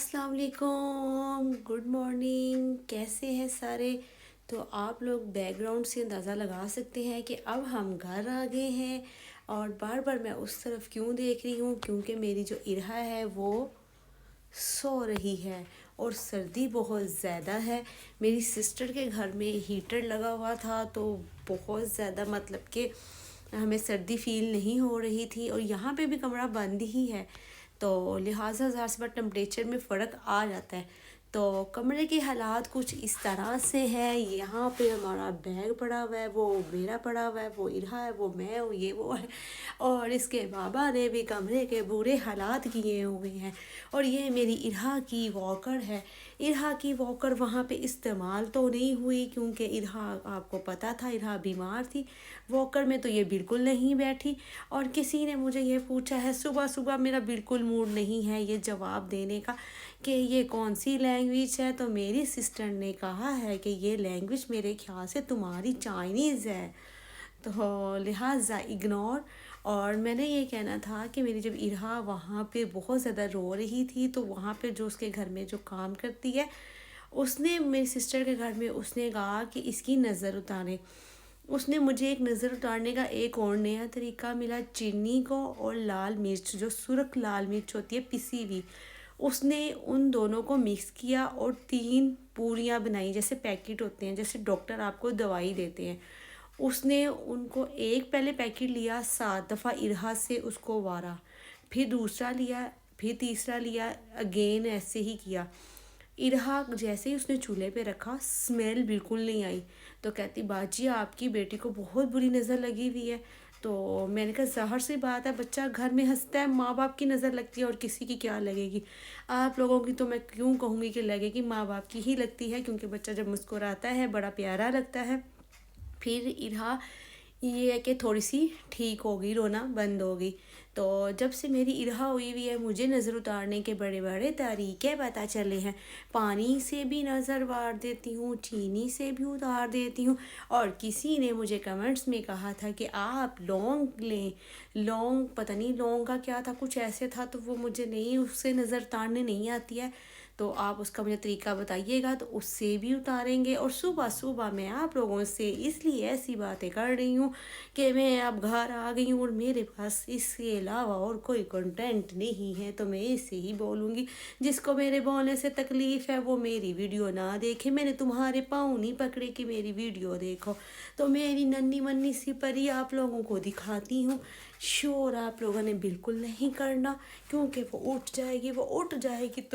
अस्सलाम वालेकुम, good morning. कैसे हैं सारे? तो आप लोग बैकग्राउंड से अंदाज़ा लगा सकते हैं कि अब हम घर आ गए हैं। और बार बार मैं उस तरफ क्यों देख रही हूँ, क्योंकि मेरी जो इरहा है वो सो रही है और सर्दी बहुत ज़्यादा है। मेरी सिस्टर के घर में हीटर लगा हुआ था तो बहुत ज़्यादा मतलब कि हमें सर्दी फील नहीं हो रही थी, और यहाँ पे भी कमरा बंद ही है तो लिहाजा ज़रा सा टेम्परेचर में फ़र्क आ जाता है। तो कमरे के हालात कुछ इस तरह से है। यहाँ पे हमारा बैग पड़ा हुआ है, वो मेरा पड़ा हुआ है, वो इरहा है, वो मैं हूँ, ये वो है। और इसके बाबा ने भी कमरे के बुरे हालात किए हुए हैं। और ये मेरी इरहा की वॉकर है। इरहा की वॉकर वहाँ पे इस्तेमाल तो नहीं हुई क्योंकि इरहा, आपको पता था, इरहा बीमार थी। वॉकर में तो ये बिल्कुल नहीं बैठी। और किसी ने मुझे ये पूछा है, सुबह सुबह मेरा बिल्कुल मूड नहीं है ये जवाब देने का कि ये कौन सी लैंग्वेज है। तो मेरी सिस्टर ने कहा है कि ये लैंग्वेज मेरे ख्याल से तुम्हारी चाइनीज़ है, तो लिहाजा इग्नोर। और मैंने ये कहना था कि मेरी जब इरहा वहाँ पे बहुत ज़्यादा रो रही थी तो वहाँ पे जो उसके घर में जो काम करती है, उसने मेरी सिस्टर के घर में उसने कहा कि इसकी नज़र उतारें। उसने मुझे एक नज़र उतारने का एक और नया तरीका मिला। चीनी को और लाल मिर्च, जो सुरख लाल मिर्च होती है पिसी हुई, उसने उन दोनों को मिक्स किया और 3 पूरियाँ बनाई, जैसे पैकेट होते हैं, जैसे डॉक्टर आपको दवाई देते हैं। उसने उनको एक पहले पैकेट लिया, 7 दफ़ा इरहा से उसको वारा, फिर दूसरा लिया, फिर तीसरा लिया, अगेन ऐसे ही किया। इरहा जैसे ही उसने चूल्हे पे रखा, स्मेल बिल्कुल नहीं आई। तो कहती, बाजी आपकी बेटी को बहुत बुरी नज़र लगी हुई है। तो मैंने कहा, ज़ाहिर सी बात है, बच्चा घर में हंसता है, माँ बाप की नज़र लगती है और किसी की क्या लगेगी। आप लोगों की तो मैं क्यों कहूँगी कि लगेगी, माँ बाप की ही लगती है, क्योंकि बच्चा जब मुस्कुराता है बड़ा प्यारा लगता है। फिर इरहा ये है कि थोड़ी सी ठीक हो गई, रोना बंद हो गई। तो जब से मेरी इरहा हुई हुई है, मुझे नज़र उतारने के बड़े बड़े तरीके पता चले हैं। पानी से भी नज़र उतार देती हूँ, चीनी से भी उतार देती हूँ। और किसी ने मुझे कमेंट्स में कहा था कि आप लौंग लें, लौंग पता नहीं लौंग का क्या था, कुछ ऐसे था, तो वो मुझे नहीं, उससे नज़र उतारने नहीं आती है। तो आप उसका मुझे तरीका बताइएगा तो उससे भी उतारेंगे। और सुबह सुबह मैं आप लोगों से इसलिए ऐसी बातें कर रही हूँ कि मैं अब घर आ गई हूँ और मेरे पास इसके अलावा और कोई कंटेंट नहीं है, तो मैं इसे ही बोलूँगी। जिसको मेरे बोलने से तकलीफ़ है वो मेरी वीडियो ना देखे। मैंने तुम्हारे पाँव नहीं पकड़े कि मेरी वीडियो देखो। तो मेरी नन्ही मन्नी सी परी आप लोगों को दिखाती हूँ। शोर आप लोगों ने बिल्कुल नहीं करना, क्योंकि वो उठ जाएगी, वो उठ जाएगी तो